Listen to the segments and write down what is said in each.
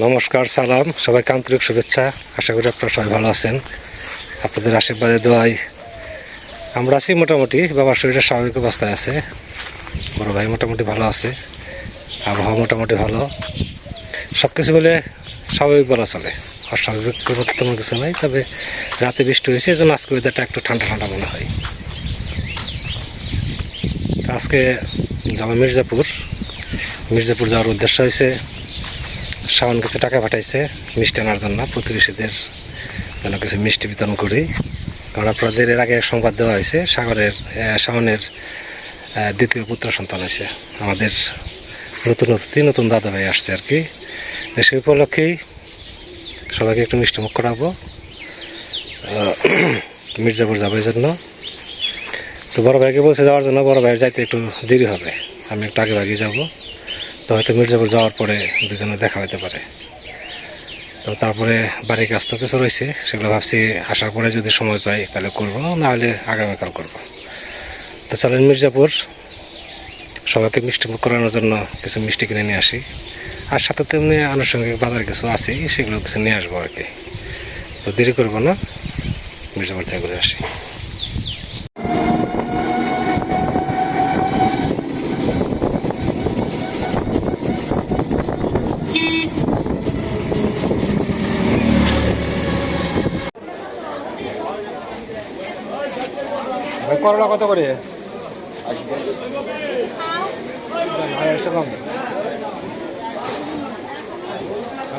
নমস্কার, সালাম, সবাইকে আন্তরিক শুভেচ্ছা। আশা করি আপনারা সবাই ভালো আছেন। আপনাদের আশীর্বাদে দোয়ায় আমরা আছি মোটামুটি। বাবার শরীরটা স্বাভাবিক অবস্থায় আছে, বড় ভাই মোটামুটি ভালো আছে, আবহাওয়া মোটামুটি ভালো, সব কিছু বলে স্বাভাবিক বলা চলে। অস্বাভাবিক তেমন কিছু নয়, তবে রাতে বৃষ্টি হয়েছে, এই জন্য আজকে ওয়েদারটা একটু ঠান্ডা ঠান্ডা মনে হয়। আজকে যাবো মির্জাপুর যাওয়ার উদ্দেশ্য হয়েছে, শাওন কিছু টাকা পাঠাইছে মিষ্টি আনার জন্য, প্রতিবেশীদের যেন কিছু মিষ্টি বিতরণ করি। কারণ আপনাদের এর আগে সংবাদ দেওয়া হয়েছে, শাওনের দ্বিতীয় পুত্র সন্তান হয়েছে। আমাদের নতুন দাদা ভাই আসছে আর কি। সেই উপলক্ষেই সবাইকে একটু মিষ্টি মুখ করাবো। মির্জাপুর যাবো এই জন্য। তো বড় ভাইকে বলছে যাওয়ার জন্য, বড় ভাইয়ের যাইতে একটু দেরি হবে, আমি একটু আগে ভাগে যাবো। তো হয়তো মির্জাপুর যাওয়ার পরে দুজনে দেখা হতে পারে। তো তারপরে বাড়ির কাজ তো কিছু রয়েছে, সেগুলো ভাবছি আসার পরে যদি সময় পাই তাহলে করবো, না হলে আগামীকাল করবো। তো চলেন মির্জাপুর সবাইকে মিষ্টি মুখ করানোর জন্য কিছু মিষ্টি কিনে নিয়ে আসি। আর সাথে তো এমনি আনুষঙ্গিক বাজার কিছু আছে, সেগুলো কিছু নিয়ে আসবো আর কি। তো দেরি করবো না, মির্জাপুর থেকে ঘুরে আসি। করলা কত করে? 250 কম।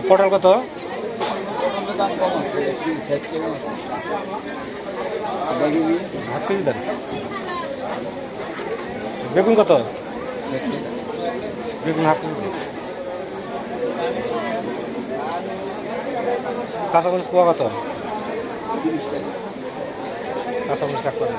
পটল কত? হাফ কেজি দেন। বেগুন কত? বেগুন হাফ কেজি। কাঁচামরিচ পোয়া কত? কাঁচামরিচ এক করে।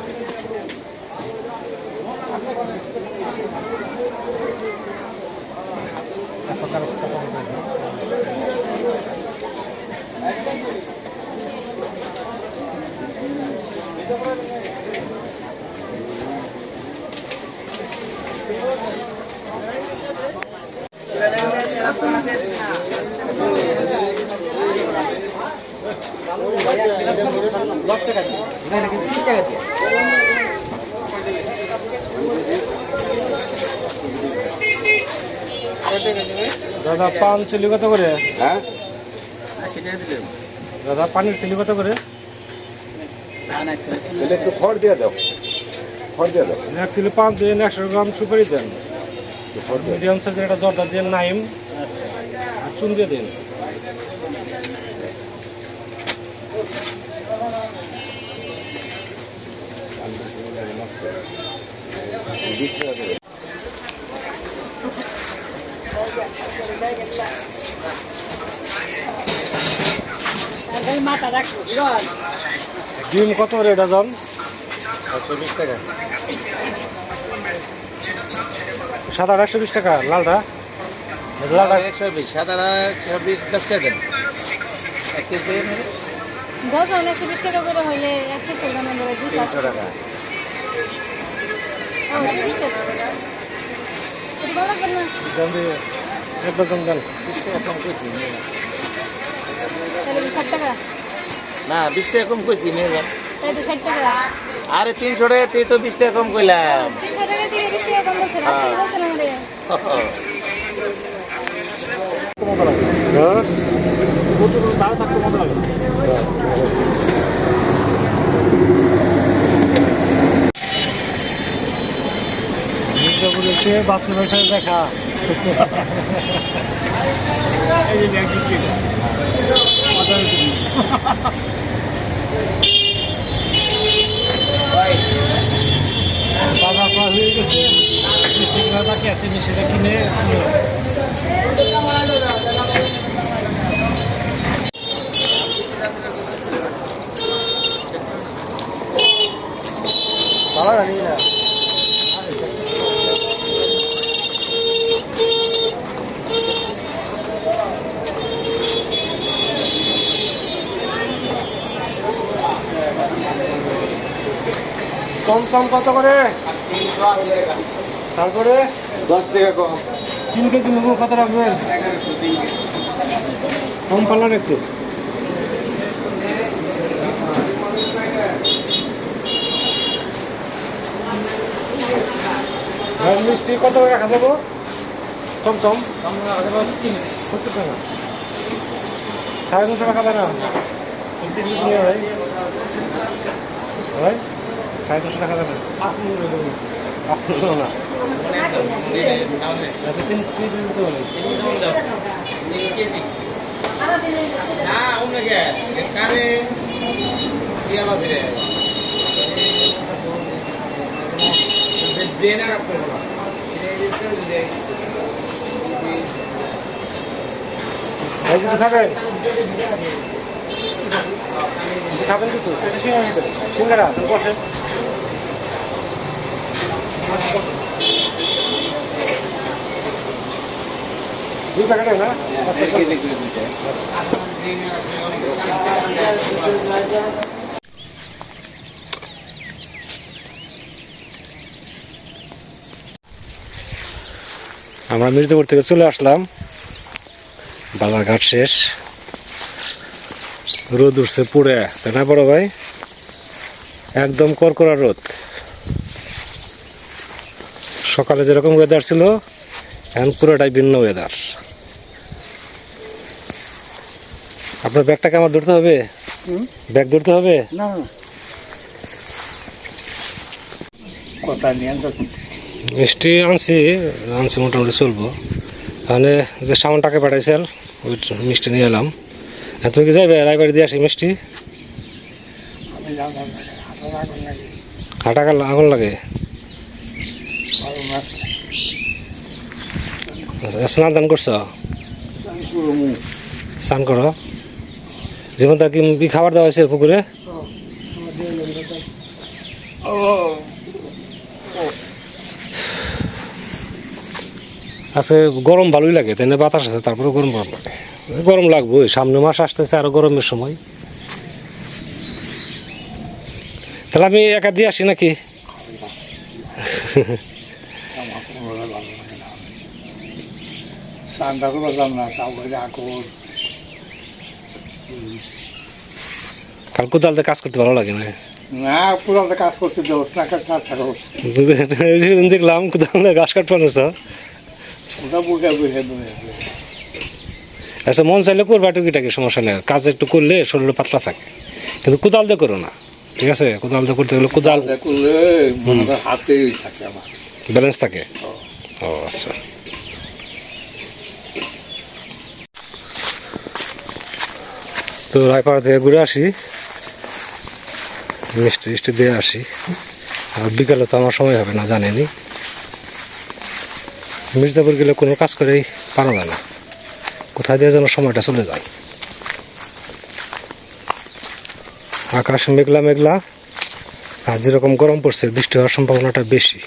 দাদা পান চিলি কত করে? হ্যাঁ, দাদা পানির চিলি কত করে? একটু খড় দিয়ে দাও, এক চিলি পান দিন, 100 গ্রাম সুপারি দেন, মিডিয়াম সাইজের একটা জর্দা দিন, নাইম আর চুন দিয়ে দিন। ডিম কত করে ডজন? 120 টাকা। সাদা 120 টাকা, লালটা 120, সাদারা 120, 10 টাকা। 1 কেজি ডজন 120 টাকা করে হইলে 1 কেজি দাম হলো 200 টাকা। এক ডজন দেন। 60 টাকা না, 20 টাকা কম কইছি নিয়ে যান। তাই তো 60 টাকা। আরে 300 টাকা, তুই তো 20 টাকা কম কইলাম। 300 টাকা থেকে 20 টাকা কম বলছেন, আপনি বলছেন আমারে। মজা লাগে, হ্যাঁ, দাঁড়া থাকতে মজা লাগে। মির্জাপুর এসে বাচ্চা ভাইয়ের দেখা। বাজার করা হয়ে গেছে, মিষ্টি কিনা বাকি আছে, মিষ্টিটা কিনে ভালো জানি না। চমচম কত করে? তারপরে 10 টাকা কম। 3 কেজি নেবো, কত রাখবেন? 1100 কম পাল্লার একটু মিষ্টি কত করে রাখা যাবো চমচম 70 টাকা 350 টাকা দেয় না ভাই 350 টাকা দেয় না 5 মিনিট দেবো 5 মিনিট না আচ্ছা 3 মিনিট দিতে হবে ভাই কিছু খাবেন খাবেন কিছু সিঙ্গারা বসেন দুই প্যাকেট না আমরা মির্জাপুর থেকে চলে আসলাম বাজারঘাট শেষ রোদ উঠছে পুড়ে তাই না বড় ভাই একদম কড়কড়া রোদ সকালে যেরকম ওয়েদার ছিল এখন পুরোটাই ভিন্ন ওয়েদার আপনার ব্যাগটাকে আমার ধরতে হবে ব্যাগ ধরতে হবে না কথা নিয়ে মিষ্টি আনছি মোটামুটি চলবো তাহলে যে সামান টাকা পাঠাইছেন ওই মিষ্টি নিয়ে এলাম তুমি কি যাবে রায়বাড়ি দিয়ে আসি মিষ্টি হাঁটা আগুন লাগে স্নান দান করছ স্নান করো জীবন তা কি খাবার দেওয়া হয়েছে পুকুরে আছে গরম ভালোই লাগে তাই না বাতাস আছে তারপরে গরম লাগে গরম লাগবে সামনে মাস আসতেছে আরো গরমের সময় তাহলে আমি একা দিয়ে আসি নাকি কাল কোদালতে কাজ করতে ভালো লাগে না না কোদালতে কাজ করতে দেবো না কাজ থাকো দেখলাম কোদালে ঘাস কাট পারছ ওটা বুঝে বুঝে আচ্ছা মন চাইলে করবা টুকিটাকি সমস্যা নেই কাজ একটু করলে শরীরে পাতলা থাকে কিন্তু কোদাল দিয়ে করো না ঠিক আছে কোদাল দিয়ে করতে গেলে কোদাল করলে হাতেই থাকে আমার ব্যালেন্স থাকে ও আচ্ছা তো রায়পাড়া থেকে ঘুরে আসি মিষ্টি টিষ্টি দিয়ে আসি আর বিকালে তো আমার সময় হবে না জানেনি মির্জাপুর গেলে কোনো কাজ করেই পারা যায় না কোথায় দিয়ে যেন সময়টা চলে যায় আকাশ মেঘলা মেঘলা আর যেরকম গরম পড়ছে বৃষ্টি হওয়ার সম্ভাবনাটা বেশি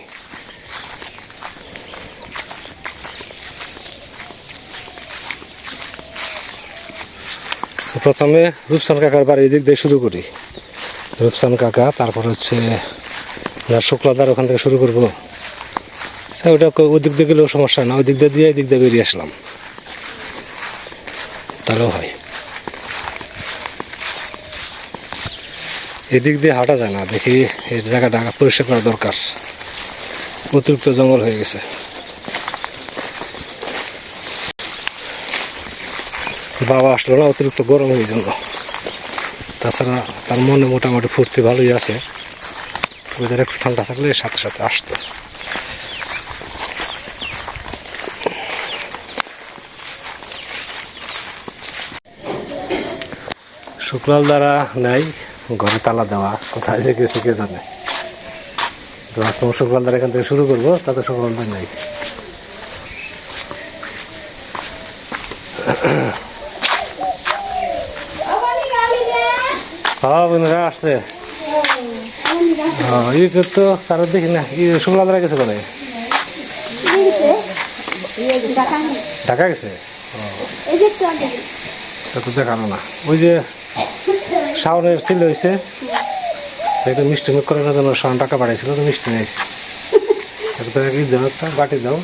প্রথমে রূপসান কাকার বাড়ি দিক দিয়ে শুরু করি রূপসান কাকা তারপর হচ্ছে শুক্লাদার ওখান থেকে শুরু করবো ওটা ওই দিক দিয়ে গেলেও সমস্যা না ওই দিক দিয়ে এই দিক দিয়ে বেরিয়ে আসলাম তাহলেও হয় এদিক দিয়ে হাঁটা যায় না দেখি এই জায়গাটা পরিষ্কার করা দরকার অতিরিক্ত জঙ্গল হয়ে গেছে বাবা আসলো না অতিরিক্ত গরম হয়ে জন্য তাছাড়া তার মনে মোটামুটি ফুর্তি ভালোই আছে ওদের একটু ঠান্ডা থাকলে সাথে সাথে আসতো শুক্লাল দ্বারা নাই ঘরে তালা দেওয়া কোথায় যে গেছে কে জানে তো আজকে শুক্লাল দ্বারা এখান থেকে শুরু করবো তাতে শুক্লাল দ্বার নাই হ্যাঁ বন্ধুরা আসছে ই তো তারা দেখি না শুক্লাল দ্বারা গেছে কোথায় ঢাকা গেছে তো দেখানো না ওই যে শাওনের ছিল হয়েছে এটা মিষ্টি মুখ করানোর জন্য শাওন টাকা পাঠাইছিল তো মিষ্টি নিয়েছি এটা দাও একটা বাটি দাও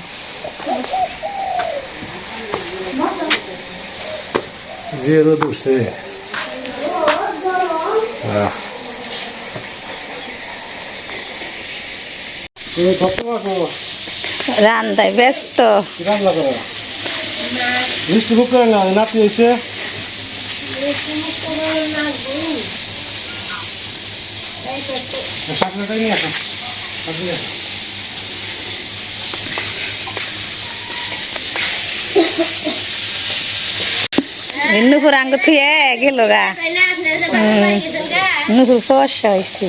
যে রোদ উঠছে রান্দায় ব্যস্ত। রান্না করো মিষ্টি মুখ করে না নাতি হয়েছে শাকটাই নিয়ে আসো নুপুর আঙ্গ থুয়ে গেল গা নুপুর ফর্সা হয়েছে।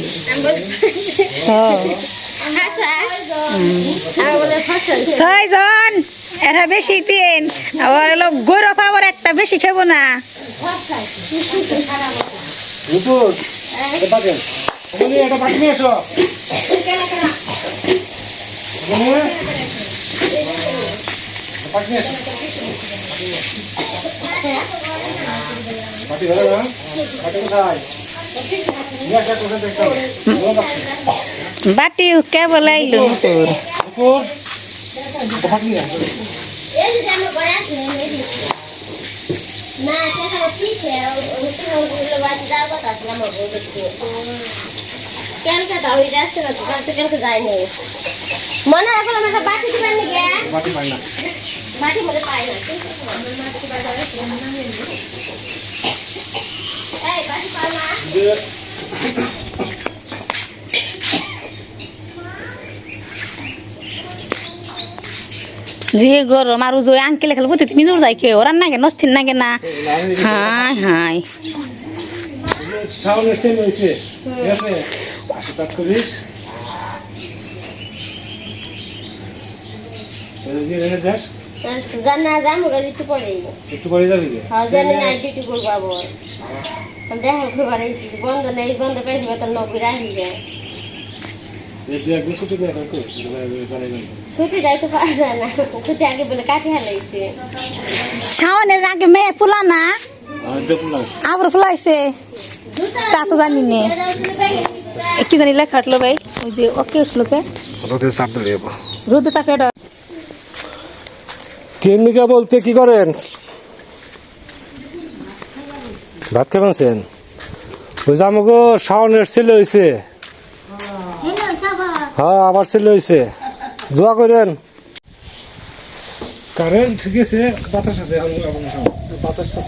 ছয়জন এরা বেশি তিন আবার হলো গৌরব আবার একটা বেশি খাবো না। নুপুর এটা পাকেন এটা পাক নিয়ে এসো পাক নিয়ে এসো পাটি ধরো না পাটি কোথায় নিয়ে আসা কোথায় দেখতে হবে বাটি কেবল আইলো নুপুর। নুপুর পাটি নিয়ে আসো মনে এখন আমরা বাটি দিবেন নাকি পাটি পাই না বাটি মধ্যে পাই না এই বাটি পাই না যে গরম আর ওই আঙ্কেল খেলে বলতে তুমি জোর যাই খেয়ে ওরান নাগে নস্থির নাগে না। হাই হাই শাওনের সেল হয়েছে ঠিক আছে আশীর্বাদ করিস যাস জানা জামু গাড়ি একটু পরে একটু পরে যাবি হ্যাঁ জানি না ডিউটি করবো আবার দেখা করবার বন্ধ নেই বন্ধ পেয়েছি বেতন নব্বই রাখি যায় ছুটি যাইতে পারা যায় না ছুটি আগে বলে কাটি হালাইছে শাওনের আগে মেয়ে ফুলা না আবার ফুলাইছে তা তো জানি নে কি জানি লেখা উঠলো ভাই ওই যে ওকে উঠলো কে রোদে চাপ ধরে রোদে তাকে কেমিকা বলতে কি করেন ভাত খাবেন ওই যে আমাকে শাওনের ছেলে হয়েছে হ্যাঁ আবার ছেলে হয়েছে দোয়া করেন কারেন্ট ঠিক আছে বাতাস আছে বাতাসটা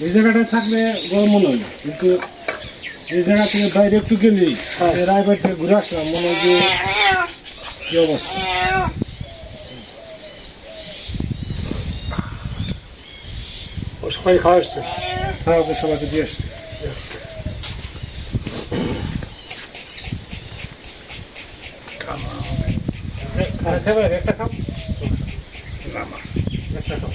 এই জায়গাটা থাকলে গরম মনে হয় না কিন্তু এই জায়গা থেকে বাইরে একটু গেলেই রায়বাড়ি থেকে ঘুরে আসলাম মনে হয় যে কি অবস্থা সবাই খাওয়া আসছে হ্যাঁ ওকে সবাইকে দিয়ে আসছে একটা খাও একটা খাও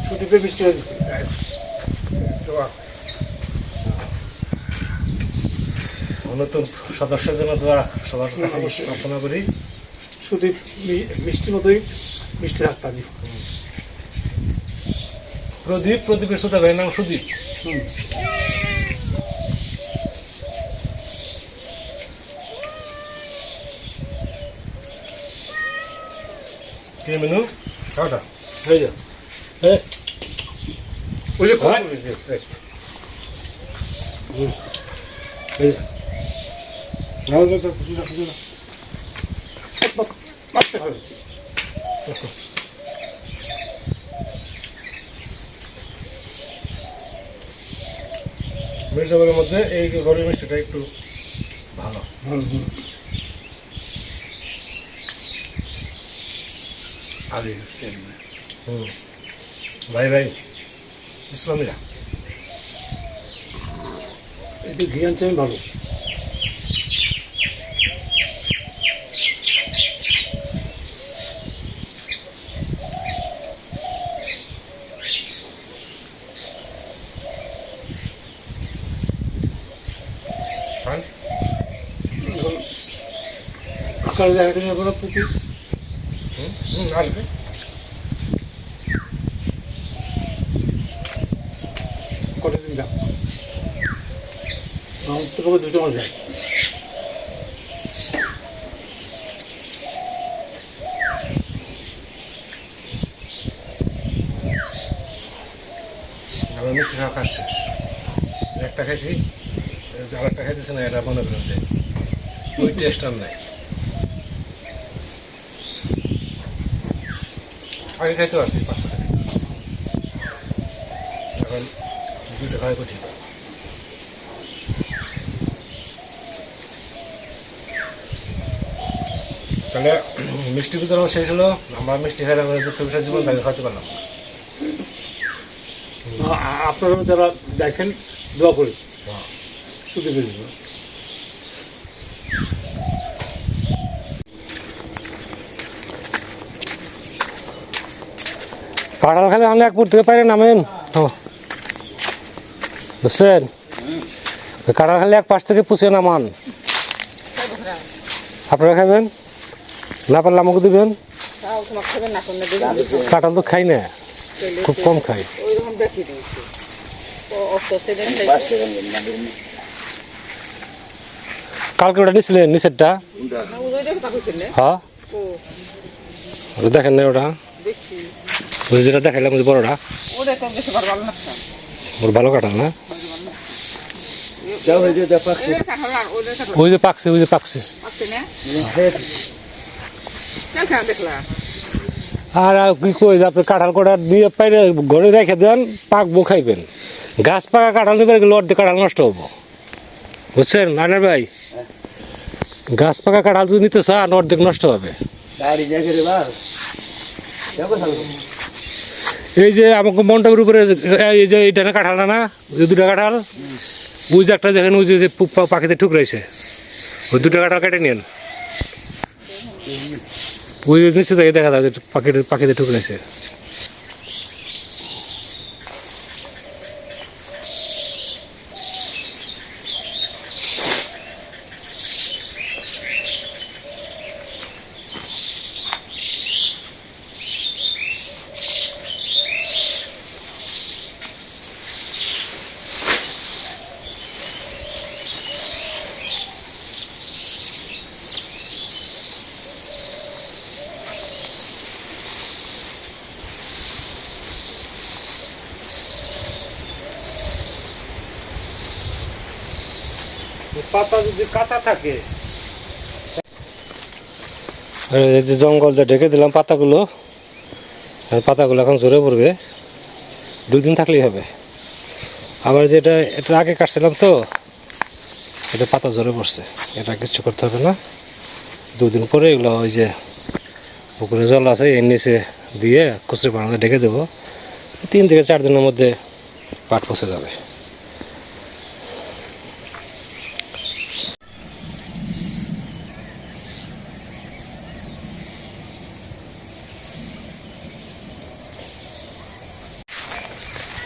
ছুটিতে বৃষ্টি হয়ে গেছে নতুন সদস্যের জন্য দোয়া সবার কাছে প্রার্থনা করি শুধু মিষ্টি মতোই মিষ্টি থাকতা দিব প্রদীপের ছোট ভাইয়ের নাম সুদীপ কি মেনু খাওয়াটা এই যা ওই যে মির্জাপুরের মধ্যে এই ঘরের মিষ্টিটা একটু ভালো ভাই ভাই ইসলামীরা এটি ঘি আনছে আমি ভালো আকার জায়গাটা নিয়ে বলো প্রতি আসবে করে দিন দাও তো কবে 2 চামচ দেয় আমার মিষ্টি খাওয়া খাস শেষ একটা খাইছি আরেকটা খাইতেছে না এটা মনে করছে ওই টেস্ট আর নাই আগে খাইতে আসছি 500 টাকা এখন 2টা খাওয়াই কঠিন তাহলে মিষ্টি বিতরণ শেষ হলো আমরা মিষ্টি খাই আমরা দুঃখ বিষয় জীবন তাকে খাওয়াতে পারলাম আপনারা যারা দেখেন দোয়া করি শুধু বেরিয়ে কাঁঠাল খেলে আমি একপুর থেকে পারে নামেন বুঝছেন কাঁঠাল খেলে এক পাশ থেকে পুষে নামান আপনারা খাবেন না পারলে আমাকে দিবেন কাঁঠাল তো খাই না খুব কম খাই কালকে ওটা নিছিলেন নিচেরটা হ্যাঁ ওটা দেখেন না ওটা ওই যেটা দেখাইলাম ওই বড়টা ওর ভালো কাঁঠাল না ওই যে পাকছে ওই যে পাকছে আর কি কই আপনি কাঁঠাল কোটা দিয়ে পাইলে ঘরে রেখে দেন পাকবো খাইবেন গাছ পাকা কাঁঠাল নিবে লট দিয়ে কাঁঠাল নষ্ট হবো বুঝছেন আনার ভাই গাছ পাকা কাঁঠাল যদি নিতে চান অর্ধেক নষ্ট হবে এই যে আমাকে মন্ডপের উপরে এই যে এইটা না কাঁঠাল না ওই 2টা কাঁঠাল ওই যে একটা দেখেন ওই যে পাখিতে ঠুকরাইছে ওই 2টা কাঁঠাল কেটে নেন ওই নিচে থেকে দেখা যায় পাখিতে ঠুকরাইছে পাতা যদি কাঁচা থাকে এই যে জঙ্গলটা ঢেকে দিলাম পাতাগুলো এখন ঝরে পড়বে 2 দিন থাকলেই হবে আবার যেটা এটা আগে কাটছিলাম তো এটা পাতা ঝরে পড়ছে এটা কিছু করতে হবে না 2 দিন পরে এগুলো ওই যে পুকুরে জল আছে এর নিচে দিয়ে কচুরি পানাতে ঢেকে দেবো 3 থেকে 4 দিনের মধ্যে পাট পচে যাবে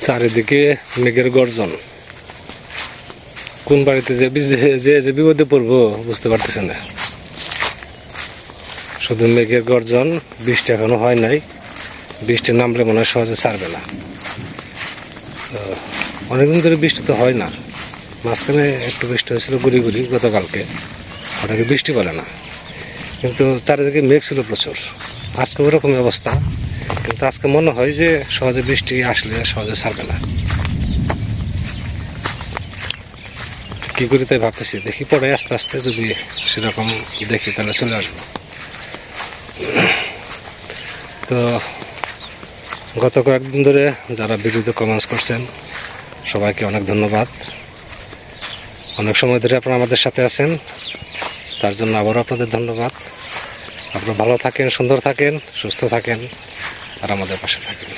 চারিদিকে মেঘের গর্জন কোন বাড়িতে যে বিপদে পড়বো বুঝতে পারতেছে না শুধু মেঘের গর্জন বৃষ্টি এখনো হয় নাই বৃষ্টি নামলে মনে হয় সহজে ছাড়বে না অনেকদিন ধরে বৃষ্টি তো হয় না মাঝখানে একটু বৃষ্টি হয়েছিল গুড়ি গতকালকে ওটাকে বৃষ্টি বলে না কিন্তু চারিদিকে মেঘ ছিল প্রচুর আজকে ওরকমই অবস্থা কিন্তু আজকে মনে হয় যে সহজে বৃষ্টি আসলে সহজে ছাড়বে না কি করি তাই ভাবতেছি দেখি পরে আস্তে আস্তে যদি সেরকম দেখি তাহলে চলে আসবো তো গত কয়েকদিন ধরে যারা ভিডিওতে কমেন্টস করছেন সবাইকে অনেক ধন্যবাদ অনেক সময় ধরে আপনারা আমাদের সাথে আছেন তার জন্য আবারও আপনাদের ধন্যবাদ আপনারা ভালো থাকেন সুন্দর থাকেন সুস্থ থাকেন আর আমাদের পাশে থাকেন